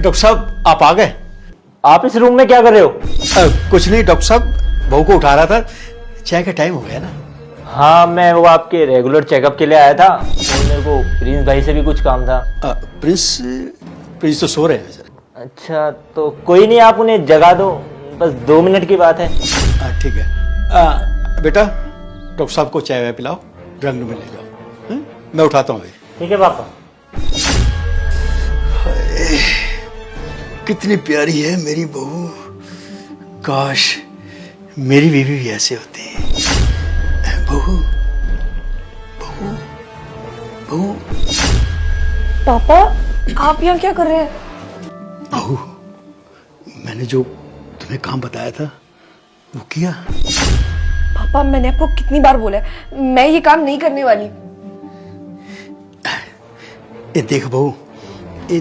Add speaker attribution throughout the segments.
Speaker 1: Doctor साहब आप आ गए?
Speaker 2: आप इस रूम में क्या कर रहे हो?
Speaker 1: कुछ नहीं डॉक्टर साहब, बहू को उठा रहा था, चाय का टाइम हो गया ना।
Speaker 2: हाँ, मैं वो आपके रेगुलर चेकअप के लिए आया था और मेरे को प्रिंस भाई से भी कुछ काम था।
Speaker 1: प्रिंस तो सो रहे हैं सर।
Speaker 2: अच्छा, तो कोई नहीं, आप उन्हें जगा दो, बस 2 मिनट की बात है।
Speaker 1: ठीक है। बेटा डॉक्टर साहब को चाय वाय पिलाओ, ड्राइंग रूम में ले जाओ। मैं उठाता हूँ अभी।
Speaker 2: ठीक है पापा।
Speaker 1: कितनी प्यारी है मेरी बहू, काश मेरी बीवी भी ऐसे होती। बहू बहू बहू।
Speaker 3: पापा आप यहाँ क्या कर रहे हैं?
Speaker 1: बहू, मैंने जो तुम्हें काम बताया था वो किया?
Speaker 3: पापा मैंने आपको कितनी बार बोला है, मैं ये काम नहीं करने वाली।
Speaker 1: ये देख बहू, ये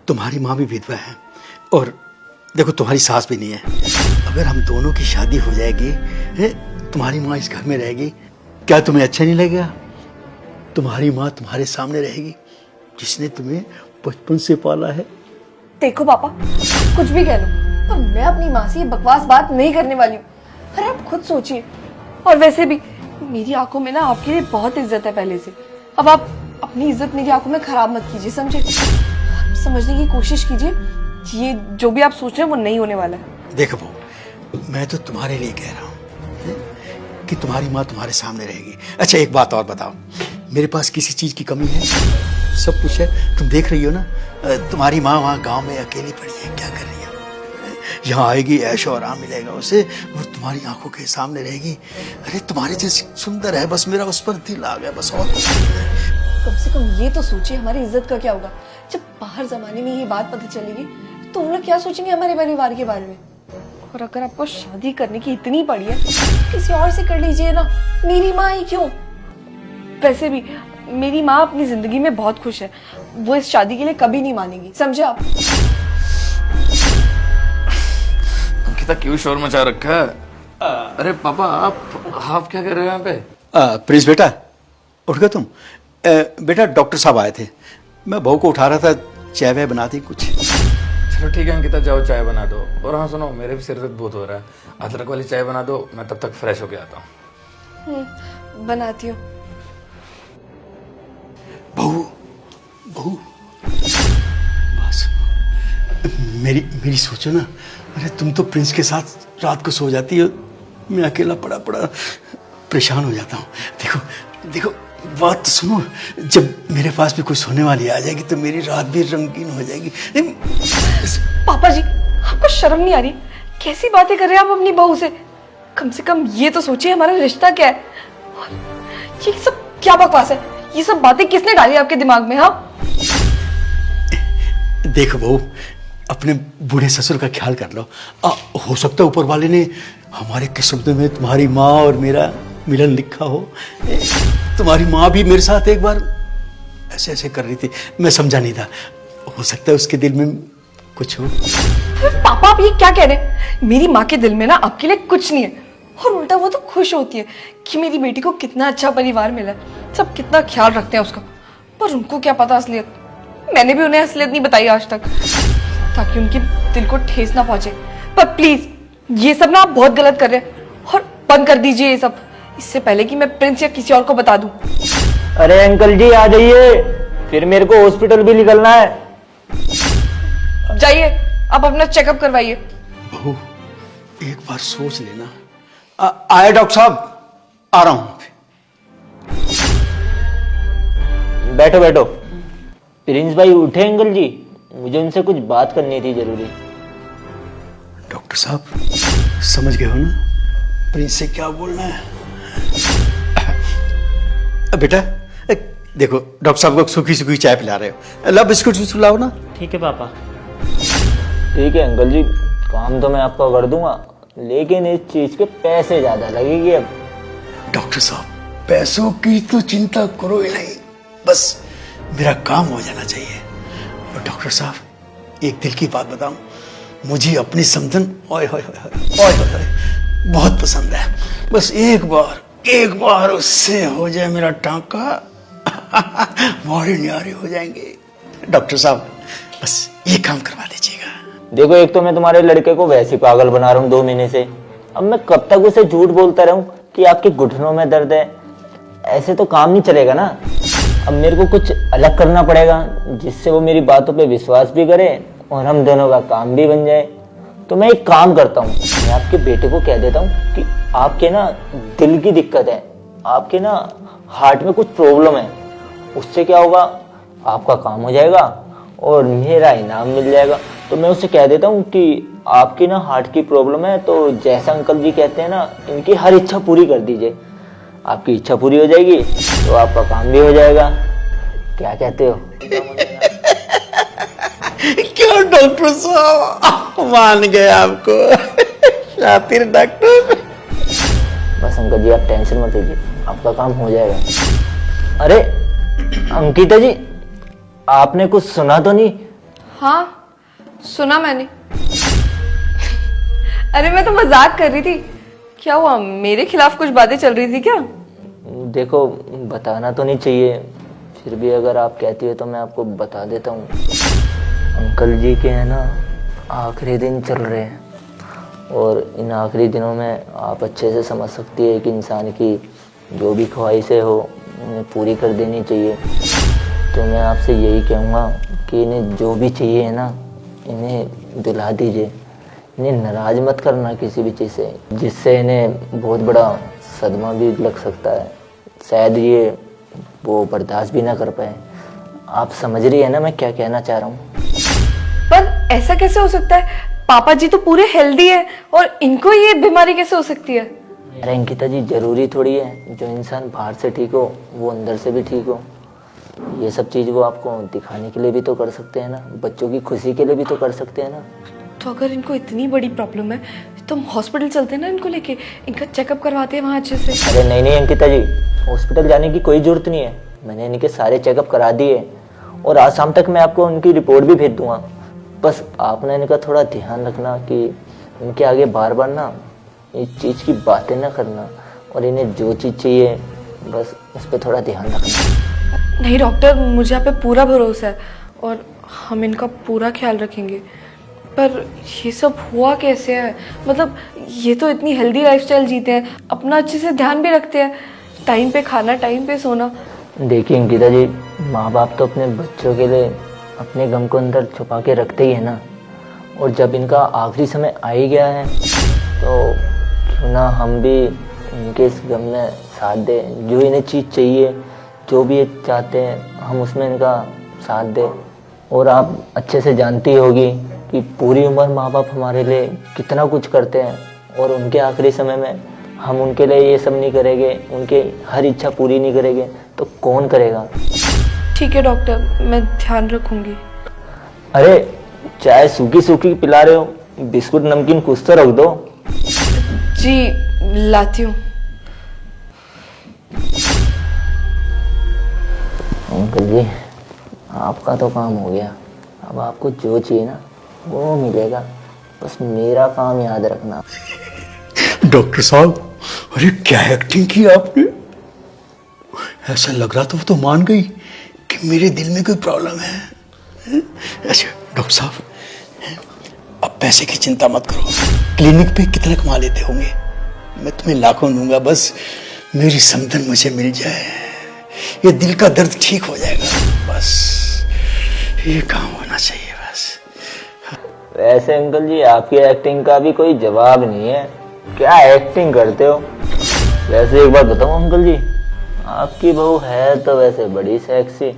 Speaker 1: तुम्हारी माँ भी विधवा है और देखो तुम्हारी सास भी नहीं है। अगर हम दोनों की शादी हो जाएगी, तुम्हारी माँ इस घर में रहेगी, क्या तुम्हें अच्छा नहीं लगेगा? तुम्हारी माँ तुम्हारे सामने रहेगी, जिसने तुम्हें बचपन से पाला है।
Speaker 3: देखो पापा, कुछ भी कह लो, पर मैं अपनी माँ से ये बकवास बात नहीं करने वाली हूँ। अरे आप खुद सोचिए, और वैसे भी मेरी आंखों में ना आपके लिए बहुत इज्जत है पहले से। अब आप अपनी इज्जत मेरी आंखों में खराब मत कीजिए, समझे? आप समझने की कोशिश कीजिए, ये जो भी आप सोच रहे हैं वो नहीं होने वाला है।
Speaker 1: देखो बहू, मैं तो तुम्हारे लिए कह रहा हूँ कि तुम्हारी माँ तुम्हारे सामने रहेगी। अच्छा एक बात और बताओ, मेरे पास किसी चीज की कमी है? सब कुछ है, तुम देख रही हो ना। तुम्हारी माँ वहाँ गांव में अकेली पड़ी है, क्या कर रही है? यहाँ आएगी, ऐशो आराम मिलेगा उसे और तुम्हारी आंखों के सामने रहेगी। अरे तुम्हारे जैसी सुंदर है, बस मेरा उस पर दिल आ गया, बस। और
Speaker 3: कम से कम ये तो सोचिए हमारी इज्जत का क्या होगा जब बाहर जमाने में ये बात पता चलेगी, तो उन लोग क्या सोचेंगे हमारे परिवार के बारे में। और अगर आपको शादी करने की इतनी पड़ी है, किसी और से कर लीजिए ना, मेरी माँ ही क्यों? वैसे भी मेरी माँ अपनी जिंदगी में बहुत खुश है, वो इस शादी के लिए कभी नहीं मानेगी, समझे आप?
Speaker 4: अंकिता क्यों शोर मचा रखा है? अरे पापा आप क्या कर रहे हो यहाँ पे?
Speaker 1: प्रिंस बेटा, उठ गए तुम? बेटा डॉक्टर साहब आए थे, मैं बहू को उठा रहा था, चाय वाय बना दी कुछ।
Speaker 4: चलो ठीक है अंकिता, जाओ चाय बना दो। और हाँ सुनो, मेरे भी सिर दर्द बहुत हो रहा है, अदरक वाली चाय बना दो, मैं तब तक फ्रेश होके आता हूँ।
Speaker 3: बनाती हूँ।
Speaker 1: बहू बहू, बस मेरी सोचो ना। अरे तुम तो प्रिंस के साथ रात को सो जाती हो, मैं अकेला पड़ा पड़ा परेशान हो जाता हूँ। देखो देखो, बात तो सुनो, जब मेरे पास भी कुछ होने वाली आ जाएगी तो मेरी रात भी रंगीन हो जाएगी।
Speaker 3: पापा जी, आपको शर्म नहीं आ रही? कैसी बातें कर रहे हैं आप अपनी बहू से कम ये तो सोचिए हमारा रिश्ता क्या है। ये सब क्या बकवास है? ये सब बातें किसने डाली आपके दिमाग में? हाँ
Speaker 1: देखो बहू, अपने बूढ़े ससुर का ख्याल कर लो। हो सकता है ऊपर वाले ने हमारे किस्मत में तुम्हारी माँ और मेरा मिलन लिखा हो। तुम्हारी माँ भी मेरे साथ एक बार ऐसे ऐसे कर रही थी, मैं समझा नहीं था। हो सकता है उसके दिल में कुछ हो।
Speaker 3: पापा आप ये क्या कह रहे हैं? मेरी माँ के दिल में ना आपके लिए कुछ नहीं है, और उल्टा वो तो खुश होती है कि मेरी बेटी को कितना अच्छा परिवार मिला है, सब कितना ख्याल रखते हैं उसका। पर उनको क्या पता असलियत? मैंने भी उन्हें असलियत नहीं बताई आज तक, ताकि उनके दिल को ठेस ना पहुंचे। पर प्लीज ये सब ना आप बहुत गलत कर रहे हैं, और बंद कर दीजिए ये सब, इससे पहले कि मैं प्रिंस या किसी और को बता दूं।
Speaker 2: अरे अंकल जी आ जाइए, फिर मेरे को हॉस्पिटल भी निकलना है।
Speaker 3: जाइए आप अपना चेकअप करवाइए।
Speaker 1: बहू एक बार सोच लेना। आया डॉक्टर साहब, आ रहा हूं।
Speaker 2: बैठो बैठो। प्रिंस भाई उठे अंकल जी, मुझे उनसे कुछ बात करनी थी जरूरी।
Speaker 1: डॉक्टर साहब समझ गए हो ना प्रिंस से क्या बोलना है? बेटा देखो, डॉक्टर साहब को सूखी सूखी चाय पिला रहे हो, ला बिस्कुट भी लाओ ना।
Speaker 2: ठीक है पापा। ठीक है अंकल जी, काम तो मैं आपका कर दूंगा, लेकिन इस चीज के पैसे ज्यादा लगेंगे। अब
Speaker 1: डॉक्टर साहब पैसों की तो चिंता करो ही नहीं, बस मेरा काम हो जाना चाहिए। और डॉक्टर साहब एक दिल की बात बताऊं, मुझे अपनी समधन ओए बहुत पसंद है। बस एक बार उससे हो जाए मेरा टांका, बड़े न्यारे हो जाएंगे। डॉक्टर साहब बस ये काम करवा दीजिएगा।
Speaker 2: देखो, एक तो मैं तुम्हारे लड़के को वैसे ही पागल बना रहा हूँ 2 महीने से। अब मैं कब तक उसे झूठ बोलता रहूं कि आपके घुटनों में दर्द है? ऐसे तो काम नहीं चलेगा ना। अब मेरे को कुछ अलग करना पड़ेगा जिससे वो मेरी बातों पे विश्वास भी करे और हम दोनों का काम भी बन जाए। तो मैं एक काम करता हूँ, मैं आपके बेटे को कह देता हूँ कि आपके ना दिल की दिक्कत है, आपके ना हार्ट में कुछ प्रॉब्लम है। उससे क्या होगा, आपका काम हो जाएगा और मेरा इनाम मिल जाएगा। तो मैं उससे कह देता हूँ कि आपकी ना हार्ट की प्रॉब्लम है, तो जैसा अंकल जी कहते हैं ना, इनकी हर इच्छा पूरी कर दीजिए। आपकी इच्छा पूरी हो जाएगी तो आपका काम भी हो जाएगा। क्या कहते हो?
Speaker 1: क्यों डॉक्टर साहब, मान गए आपको। शातिर डॉक्टर।
Speaker 2: बस अंकल जी, आप टेंशन मत लीजिए, आपका काम हो जाएगा। अरे अंकिता जी, आपने कुछ सुना तो नहीं?
Speaker 3: हाँ, सुना मैंने। अरे मैं तो मजाक कर रही थी। क्या हुआ, मेरे खिलाफ कुछ बातें चल रही थी क्या?
Speaker 2: देखो, बताना तो नहीं चाहिए, फिर भी अगर आप कहती हो तो मैं आपको बता देता हूँ। अंकल जी के है ना आखिरी दिन चल रहे हैं, और इन आखिरी दिनों में आप अच्छे से समझ सकती है कि इंसान की जो भी ख्वाहिशें हो उन्हें पूरी कर देनी चाहिए। तो मैं आपसे यही कहूँगा कि इन्हें जो भी चाहिए है ना, इन्हें दिला दीजिए। इन्हें नाराज मत करना किसी भी चीज़ से, जिससे इन्हें बहुत बड़ा सदमा भी लग सकता है। शायद ये वो बर्दाश्त भी ना कर पाए। आप समझ रही है ना मैं क्या कहना चाह रहा हूँ?
Speaker 3: पर ऐसा कैसे हो सकता है? पापा जी तो पूरे हेल्दी है और इनको ये बीमारी कैसे हो सकती है?
Speaker 2: अरे अंकिता जी, जरूरी थोड़ी है जो इंसान बाहर से ठीक हो वो अंदर से भी ठीक हो। ये सब चीज़ वो आपको दिखाने के लिए भी तो कर सकते हैं ना, बच्चों की खुशी के लिए भी तो कर सकते हैं ना।
Speaker 3: तो अगर इनको इतनी बड़ी प्रॉब्लम है तो हम हॉस्पिटल चलते हैं ना, इनको लेके इनका चेकअप करवाते हैं वहाँ अच्छे से।
Speaker 2: अरे नहीं नहीं अंकिता जी, हॉस्पिटल जाने की कोई ज़रूरत नहीं है। मैंने इनके सारे चेकअप करा दिए और आज शाम तक मैं आपको उनकी रिपोर्ट भी भेज दूंगा। बस आपने इनका थोड़ा ध्यान रखना कि इनके आगे बार बार ना इस चीज़ की बातें ना करना, और इन्हें जो चीज़ चाहिए बस उस पर थोड़ा ध्यान रखना।
Speaker 3: नहीं डॉक्टर, मुझे आप पे पूरा भरोसा है और हम इनका पूरा ख्याल रखेंगे। पर ये सब हुआ कैसे है? मतलब ये तो इतनी हेल्दी लाइफस्टाइल जीते हैं, अपना अच्छे से ध्यान भी रखते हैं, टाइम पे खाना, टाइम पे सोना।
Speaker 2: देखिए अंकिता जी, माँ बाप तो अपने बच्चों के लिए अपने गम को अंदर छुपा के रखते ही है ना। और जब इनका आखिरी समय आ ही गया है तो क्यों ना हम भी इनके इस गम में साथ दें। जो इन्हें चीज़ चाहिए, जो भी ये चाहते हैं, हम उसमें इनका साथ दें। और आप अच्छे से जानती होगी कि पूरी उम्र माँ बाप हमारे लिए कितना कुछ करते हैं, और उनके आखिरी समय में हम उनके लिए ये सब नहीं करेंगे, उनके हर इच्छा पूरी नहीं करेंगे तो कौन करेगा?
Speaker 3: ठीक है डॉक्टर, मैं ध्यान रखूंगी।
Speaker 2: अरे चाय सूखी सूखी पिला रहे हो, बिस्कुट नमकीन कुछ तो रख दो।
Speaker 3: जी लाती हूँ।
Speaker 2: अंकल जी, आपका तो काम हो गया। अब आपको जो चाहिए ना वो मिलेगा, बस मेरा काम याद रखना।
Speaker 1: डॉक्टर साहब, अरे क्या एक्टिंग की आपने। ऐसा लग रहा था वो तो मान गई कि मेरे दिल में कोई प्रॉब्लम है। अच्छा डॉक्टर साहब, अब पैसे की चिंता मत करो। क्लिनिक पे कितना कमा लेते होंगे? मैं तुम्हें लाखों दूंगा, बस मेरी समधन मुझे मिल जाए। ये दिल का दर्द ठीक हो जाएगा, बस ये काम होना चाहिए बस।
Speaker 2: वैसे अंकल जी, आपकी एक्टिंग का भी कोई जवाब नहीं है। क्या एक्टिंग करते हो? वैसे एक बात बताऊं अंकल जी, आपकी बहू है तो वैसे बड़ी सेक्सी,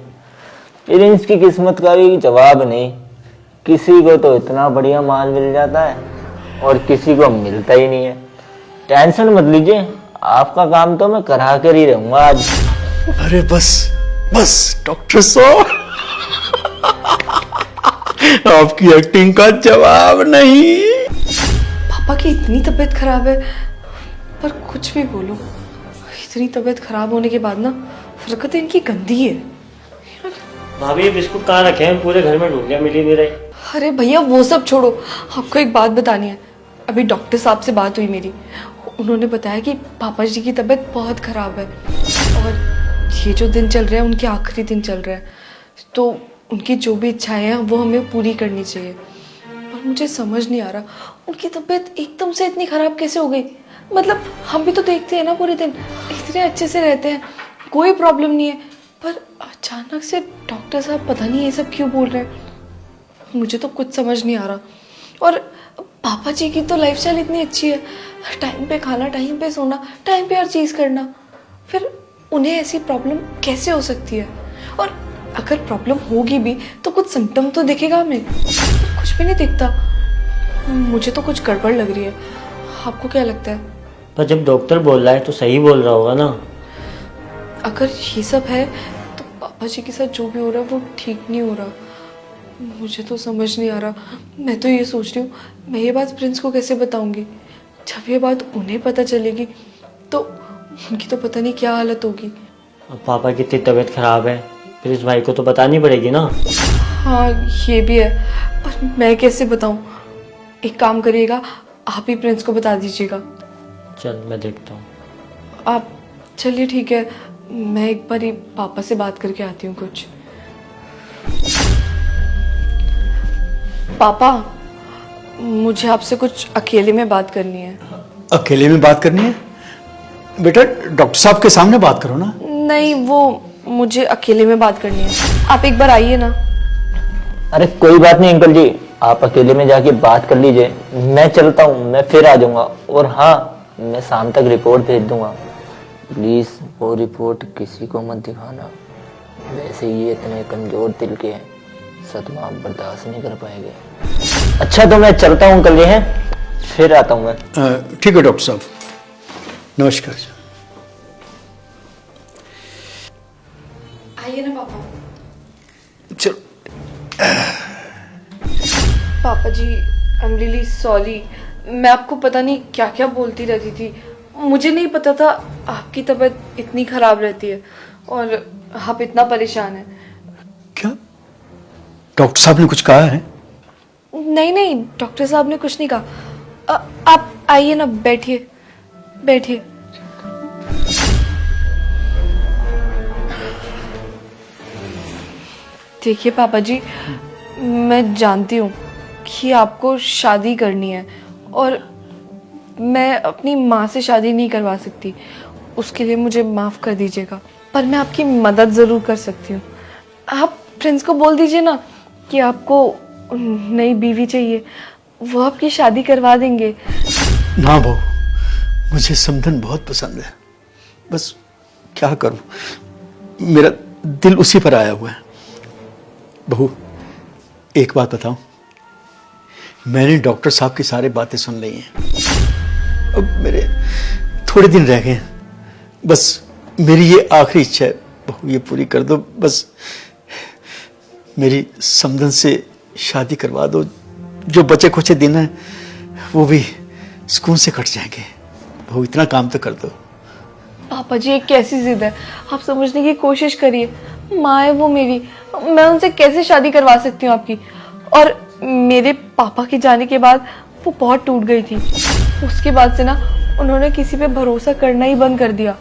Speaker 2: फिर इसकी किस्मत का भी जवाब नहीं। किसी को तो इतना बढ़िया माल मिल जाता है और किसी को मिलता ही नहीं है। टेंशन मत लीजिए, आपका काम तो मैं करा कर ही रहूंगा आज।
Speaker 1: अरे बस बस डॉक्टर साहब, आपकी एक्टिंग का जवाब नहीं।
Speaker 3: पापा की इतनी तबीयत खराब है, पर कुछ भी बोलो, इतनी तबीयत खराब होने के बाद ना हरकतें इनकी गंदी है।
Speaker 5: भाभी ये बिस्कुट कहाँ रखे हैं? पूरे घर में ढूंढ लिया, मिल ही नहीं रहे।
Speaker 3: अरे भैया वो सब छोड़ो, आपको एक बात बतानी है। अभी डॉक्टर साहब से बात हुई मेरी, उन्होंने बताया कि पापा जी की तबीयत बहुत खराब है और ये जो दिन चल रहे हैं उनके आखिरी दिन चल रहे हैं। तो उनकी जो भी इच्छाएं हैं वो हमें पूरी करनी चाहिए। पर मुझे समझ नहीं आ रहा उनकी तबीयत एकदम से इतनी खराब कैसे हो गई। मतलब हम भी तो देखते हैं ना पूरे दिन, इतने अच्छे से रहते हैं, कोई प्रॉब्लम नहीं है, पर अचानक से डॉक्टर साहब पता नहीं ये सब क्यों बोल रहे हैं। मुझे तो कुछ समझ नहीं आ रहा। और पापा जी की तो लाइफस्टाइल इतनी अच्छी है, टाइम पे खाना, टाइम पे सोना, टाइम पे हर चीज़ करना, फिर उन्हें ऐसी प्रॉब्लम कैसे हो सकती है? और अगर प्रॉब्लम होगी भी तो कुछ सिम्टम तो दिखेगा हमें, कुछ भी नहीं दिखता। मुझे तो कुछ गड़बड़ लग रही है। आपको क्या लगता है?
Speaker 5: पर जब डॉक्टर बोल रहा है तो सही बोल रहा होगा ना।
Speaker 3: अगर ये सब है तो पापा जी के साथ जो भी हो रहा है वो ठीक नहीं हो रहा। मुझे तो समझ नहीं आ रहा। मैं तो ये सोच रही हूँ मैं ये बात प्रिंस को कैसे बताऊंगी। जब ये बात उन्हें पता चलेगी तो उनकी तो पता नहीं क्या हालत होगी।
Speaker 5: अब पापा की इतनी तबीयत खराब है, फिर इस भाई को तो बतानी पड़ेगी ना।
Speaker 3: हाँ ये भी है, पर मैं कैसे बताऊं? एक काम करिएगा, आप ही प्रिंस को बता दीजिएगा।
Speaker 5: चल मैं देखता हूँ।
Speaker 3: आप चलिए ठीक है, मैं एक बार ही पापा से बात करके आती हूँ कुछ। पापा, मुझे आपसे कुछ अकेले में बात करनी है।
Speaker 1: अकेले में बात करनी है? बेटा डॉक्टर साहब के सामने बात करो ना।
Speaker 3: नहीं, वो मुझे अकेले में बात करनी है। आप एक बार आइए ना।
Speaker 2: अरे कोई बात नहीं अंकल जी, आप अकेले में जाके बात कर लीजिए, मैं चलता हूँ, मैं फिर आ जाऊंगा। और हाँ, मैं शाम तक रिपोर्ट भेज दूंगा। प्लीज वो रिपोर्ट किसी को मत दिखाना, वैसे ये इतने कमजोर दिल के हैं, सदमा आप बर्दाश्त नहीं कर पाएंगे। अच्छा तो मैं चलता हूँ अंकल जी, हैं फिर आता हूँ मैं।
Speaker 1: ठीक है डॉक्टर साहब, नमस्कार।
Speaker 3: आइए ना पापा।
Speaker 1: चलो।
Speaker 3: पापा जी, आई एम रियली सॉरी। मैं आपको पता नहीं क्या क्या बोलती रहती थी। मुझे नहीं पता था आपकी तबीयत इतनी खराब रहती है और आप इतना परेशान हैं।
Speaker 1: क्या डॉक्टर साहब ने कुछ कहा है?
Speaker 3: नहीं नहीं, डॉक्टर साहब ने कुछ नहीं कहा। आप आइए ना, बैठिए बैठिए। देखिए पापा जी, मैं जानती हूँ कि आपको शादी करनी है और मैं अपनी माँ से शादी नहीं करवा सकती, उसके लिए मुझे माफ़ कर दीजिएगा। पर मैं आपकी मदद ज़रूर कर सकती हूँ। आप प्रिंस को बोल दीजिए ना कि आपको नई बीवी चाहिए, वो आपकी शादी करवा देंगे।
Speaker 1: ना बहू, मुझे समधन बहुत पसंद है, बस क्या करूं, मेरा दिल उसी पर आया हुआ है। बहू एक बात बताऊं, मैंने डॉक्टर साहब की सारी बातें सुन ली हैं। अब मेरे थोड़े दिन रह गए हैं, बस मेरी ये आखिरी इच्छा है बहू, ये पूरी कर दो। बस मेरी समधन से शादी करवा दो, जो बचे कुछ दिन हैं वो भी सुकून से कट जाएंगे। बहू इतना काम तो कर दो।
Speaker 3: पापा जी एक कैसी जिद है, आप समझने की कोशिश करिए। माँ है वो मेरी, मैं उनसे कैसे शादी करवा सकती हूँ आपकी? और मेरे पापा के जाने के बाद वो बहुत टूट गई थी। उसके बाद से ना उन्होंने किसी पे भरोसा करना ही बंद कर दिया।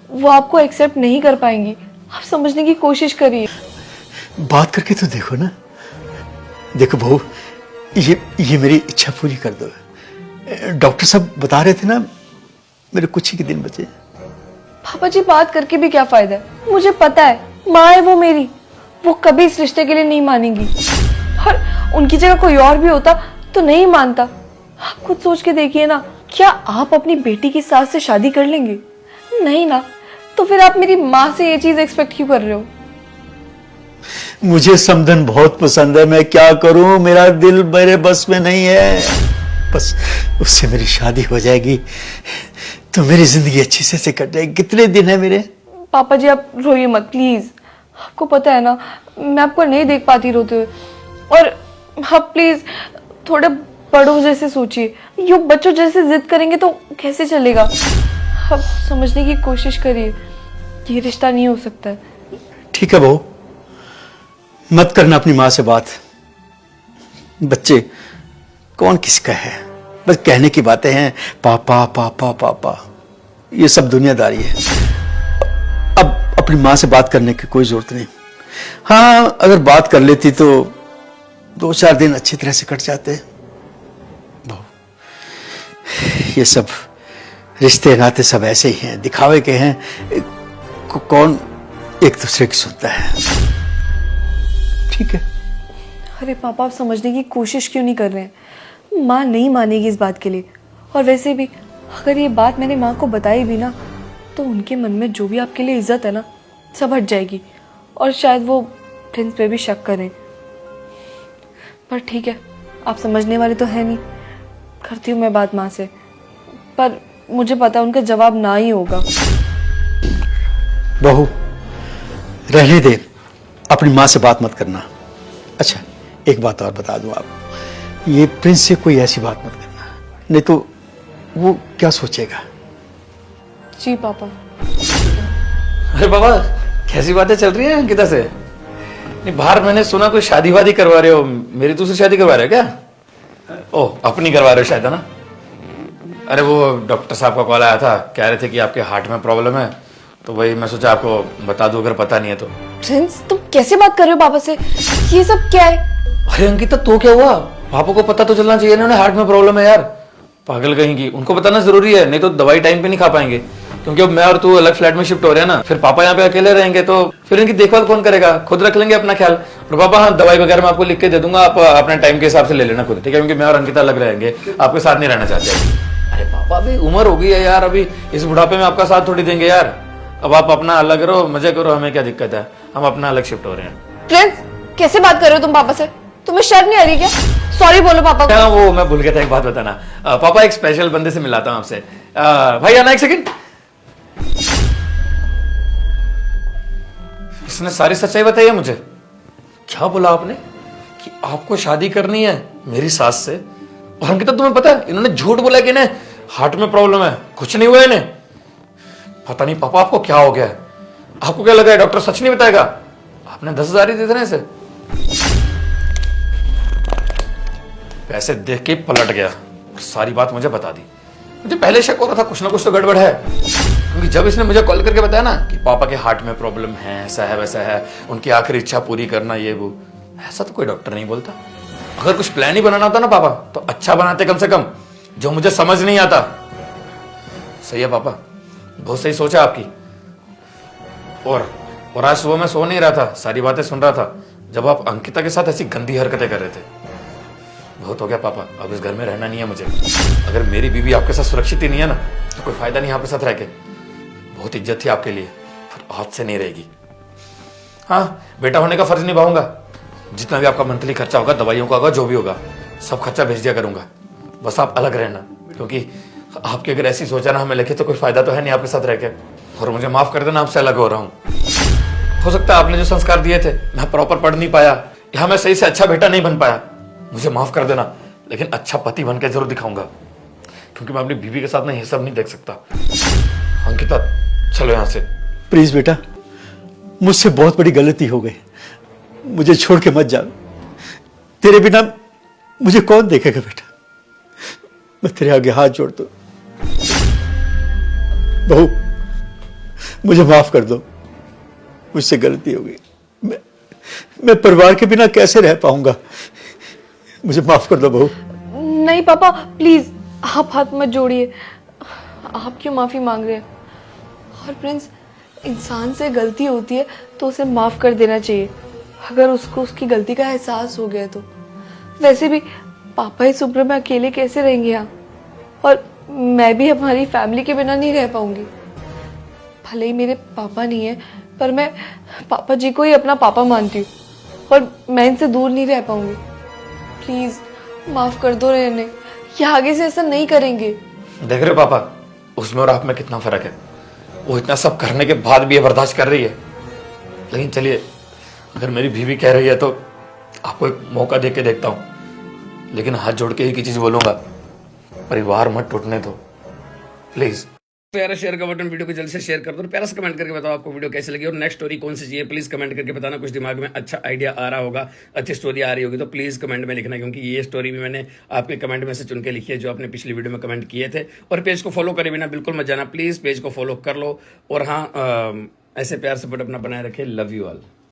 Speaker 3: वो आपको एक्सेप्ट नहीं कर पाएंगी, आप समझने की कोशिश करिए।
Speaker 1: बात करके तो देखो ना। देखो बहू, ये मेरी इच्छा पूरी कर दो। डॉक्टर साहब बता रहे थे ना, मेरे कुछ ही के दिन बचे।
Speaker 3: पापा जी बात करके भी क्या फायदा है? मुझे पता है माँ है वो मेरी, वो कभी इस रिश्ते के लिए नहीं मानेंगी। और उनकी जगह कोई और भी होता तो नहीं मानता। आप खुद सोच के देखिए ना, क्या आप अपनी बेटी की सास से शादी कर लेंगे? नहीं ना, तो फिर आप मेरी माँ से ये चीज एक्सपेक्ट क्यों कर रहे हो?
Speaker 1: मुझे समधन बहुत पसंद है, मैं क्या करूं, मेरा दिल मेरे बस में नहीं है। बस उससे मेरी शादी हो जाएगी तो मेरी जिंदगी अच्छी से कट जाएगी। कितने दिन है मेरे?
Speaker 3: पापा जी आप रोइए मत प्लीज, आपको पता है ना मैं आपको नहीं देख पाती रोते हुए। और आप प्लीज थोड़े बड़ों जैसे सोचिए, यूं बच्चों जैसे जिद करेंगे तो कैसे चलेगा? आप समझने की कोशिश करिए, ये रिश्ता नहीं हो सकता है।
Speaker 1: ठीक है बहू, मत करना अपनी माँ से बात। बच्चे कौन किसका है, बस कहने की बातें हैं, पापा पापा पापा, ये सब दुनियादारी है। अब अपनी माँ से बात करने की कोई जरूरत नहीं। हाँ, अगर बात कर लेती तो 2-4 दिन अच्छी तरह से कट जाते। बहू, ये सब रिश्ते नाते सब ऐसे ही हैं, दिखावे के हैं। कौन एक दूसरे की सुनता है? ठीक है।
Speaker 3: अरे पापा, आप समझने की कोशिश क्यों नहीं कर रहे हैं? माँ नहीं मानेगी इस बात के लिए। और वैसे भी अगर ये बात मैंने माँ को बताई भी ना, तो उनके मन में जो भी आपके लिए इज्जत है ना, सब हट जाएगी। और शायद वो प्रिंस पे भी शक करें। पर ठीक है, आप समझने वाले तो है नहीं। करती हूँ मैं बात माँ से, पर मुझे पता है उनका जवाब ना ही होगा।
Speaker 1: बहू, रहने दे, अपनी माँ से बात मत करना। अच्छा, एक बात और बता दूं, आप ये प्रिंस से कोई ऐसी बात मत करना, नहीं तो वो क्या सोचेगा।
Speaker 3: जी पापा।
Speaker 4: अरे बाबा, कैसी बातें चल रही हैं अंकिता से? नहीं, बाहर मैंने सुना कोई शादी वादी करवा रहे हो। मेरी दूसरी शादी करवा रहे हो क्या? ओह, अपनी करवा रहे हो शायद, है ना? अरे वो डॉक्टर साहब का कॉल आया था, कह रहे थे कि आपके हार्ट में प्रॉब्लम है, तो वही मैं सोचा आपको बता दूं अगर पता नहीं है तो।
Speaker 3: प्रिंस, तुम कैसे बात कर रहे हो पापा से? ये सब क्या है?
Speaker 4: अरे अंकिता, तो क्या हुआ? पापा को पता तो चलना चाहिए ना, उन्हें हार्ट में प्रॉब्लम है यार। पागल कहेंगी, उनको बताना जरूरी है, नहीं तो दवाई टाइम पे नहीं खा पाएंगे। क्योंकि अब मैं और तू अलग फ्लैट में शिफ्ट हो रहे हैं ना, फिर पापा यहाँ पे अकेले रहेंगे तो फिर इनकी देखभाल कौन करेगा? खुद रख लेंगे अपना ख्याल। और पापा, हाँ, दवाई वगैरह मैं आपको लिख के दे दूंगा, आप अपने टाइम के हिसाब से ले लेना खुद, ठीक है? क्योंकि मैं और अंकिता अलग रहेंगे, आपके साथ नहीं रहना चाहते। अरे पापा, अभी उम्र हो गई है यार, अभी इस बुढ़ापे में आपका साथ थोड़ी देंगे यार। अब आप अपना अलग रहो, मजे करो, हमें क्या दिक्कत है? हम अपना अलग शिफ्ट हो रहे हैं।
Speaker 3: प्रिंस, कैसे बात कर रहे हो तुम पापा से? तुम्हें शर्म नहीं आ रही क्या? सॉरी बोलो पापा को।
Speaker 4: हाँ, वो मैं भूल गया था एक बात बताना। पापा, एक स्पेशल बंदे से मिलाता हूँ आपसे। भाई आना एक सेकंड। इसने सारी सच्चाई बताई है मुझे। क्या बोला आपने? कि आपको शादी करनी है मेरी सास से? और अंकिता, तुम्हें पता है इन्होंने झूठ बोला कि इन्हें हार्ट में प्रॉब्लम है, कुछ नहीं हुआ इन्हें। पता नहीं पापा आपको क्या हो गया है? आपको क्या लगा है डॉक्टर सच नहीं बताएगा? आपने 10,000 ही दे देना इसे। पैसे देख के पलट गया, सारी बात मुझे बता दी। मुझे पहले शक हो रहा था कुछ ना कुछ तो गड़बड़ है, क्योंकि जब इसने मुझे कॉल करके बताया ना कि पापा के हार्ट में प्रॉब्लम है, ऐसा है वैसा है, उनकी आखिरी इच्छा पूरी करना, ये वो, ऐसा तो कोई डॉक्टर नहीं बोलता। अगर कुछ प्लान ही बनाना होता ना पापा, तो अच्छा बनाते कम से कम, जो मुझे समझ नहीं आता। सही है पापा, बहुत सही सोचा आपकी। और आज सुबह मैं सो नहीं रहा था, सारी बातें सुन रहा था जब आप अंकिता के साथ ऐसी गंदी हरकतें कर रहे थे। बहुत हो गया पापा, अब इस घर में रहना नहीं है मुझे। अगर मेरी बीवी आपके साथ सुरक्षित ही नहीं है ना, तो कोई फायदा नहीं आपके साथ रह के। बहुत इज्जत थी आपके लिए, पर आज से नहीं रहेगी। हाँ, बेटा होने का फर्ज निभाऊंगा। जितना भी आपका मंथली खर्चा होगा, दवाइयों का होगा, जो भी होगा, सब खर्चा भेज दिया करूंगा। बस आप अलग रहना, क्योंकि आपकी अगर ऐसी सोचा ना हमें लेके, तो कोई फायदा तो है नहीं आपके साथ रह के। और मुझे माफ कर देना, आपसे अलग हो रहा हूँ। हो सकता है आपने जो संस्कार दिए थे मैं प्रॉपर पढ़ नहीं पाया, या मैं सही से अच्छा बेटा नहीं बन पाया, मुझे माफ कर देना। लेकिन अच्छा पति बन के जरूर दिखाऊंगा, क्योंकि मैं अपनी बीवी के साथ ना ये सब नहीं देख सकता। अंकिता, चलो यहाँ से।
Speaker 1: प्लीज बेटा, मुझसे बहुत बड़ी गलती हो गई, मुझे छोड़ के मत जा। तेरे बिना मुझे कौन देखेगा बेटा? मैं तेरे आगे हाथ जोड़ दूं। बहू, मुझे माफ कर दो, मुझसे गलती हो गई। मैं परिवार के बिना कैसे रह पाऊंगा? मुझे माफ कर दो बहू।
Speaker 3: नहीं पापा, प्लीज आप हाथ मत जोड़िए। आप क्यों माफी मांग रहे हैं? और प्रिंस, इंसान से गलती होती है तो उसे माफ कर देना चाहिए, अगर उसको उसकी गलती का एहसास हो गया तो। वैसे भी पापा इस उम्र में अकेले कैसे रहेंगे यहाँ? और मैं भी हमारी फैमिली के बिना नहीं रह पाऊंगी। भले ही मेरे पापा नहीं है, पर मैं पापा जी को ही अपना पापा मानती हूँ, और मैं इनसे दूर नहीं रह पाऊंगी। प्लीज माफ कर दो रहने, या आगे से ऐसा नहीं करेंगे।
Speaker 4: देख रहे हो पापा, उसमें और आप में कितना फर्क है। वो इतना सब करने के बाद भी ये बर्दाश्त कर रही है। लेकिन चलिए, अगर मेरी बीवी कह रही है तो आपको एक मौका दे के देखता हूँ। लेकिन हाथ जोड़ के एक ही चीज बोलूंगा, परिवार मत टूटने दो प्लीज।
Speaker 6: प्यारा शेयर का बटन, वीडियो को जल्दी से शेयर कर दो और प्यारा सा कमेंट करके बताओ आपको वीडियो कैसी लगी और नेक्स्ट स्टोरी कौन सी चाहिए। प्लीज कमेंट करके बताना। कुछ दिमाग में अच्छा आइडिया आ रहा होगा, अच्छी स्टोरी आ रही होगी तो प्लीज कमेंट में लिखना, क्योंकि ये स्टोरी भी मैंने आपके कमेंट में से चुन के लिखी है जो आपने पिछली वीडियो में कमेंट किए थे। और पेज को फॉलो करे बिना बिल्कुल मत जाना, प्लीज पेज को फॉलो कर लो। और हाँ, ऐसे प्यार से बट अपना बनाए रखे। Love you all.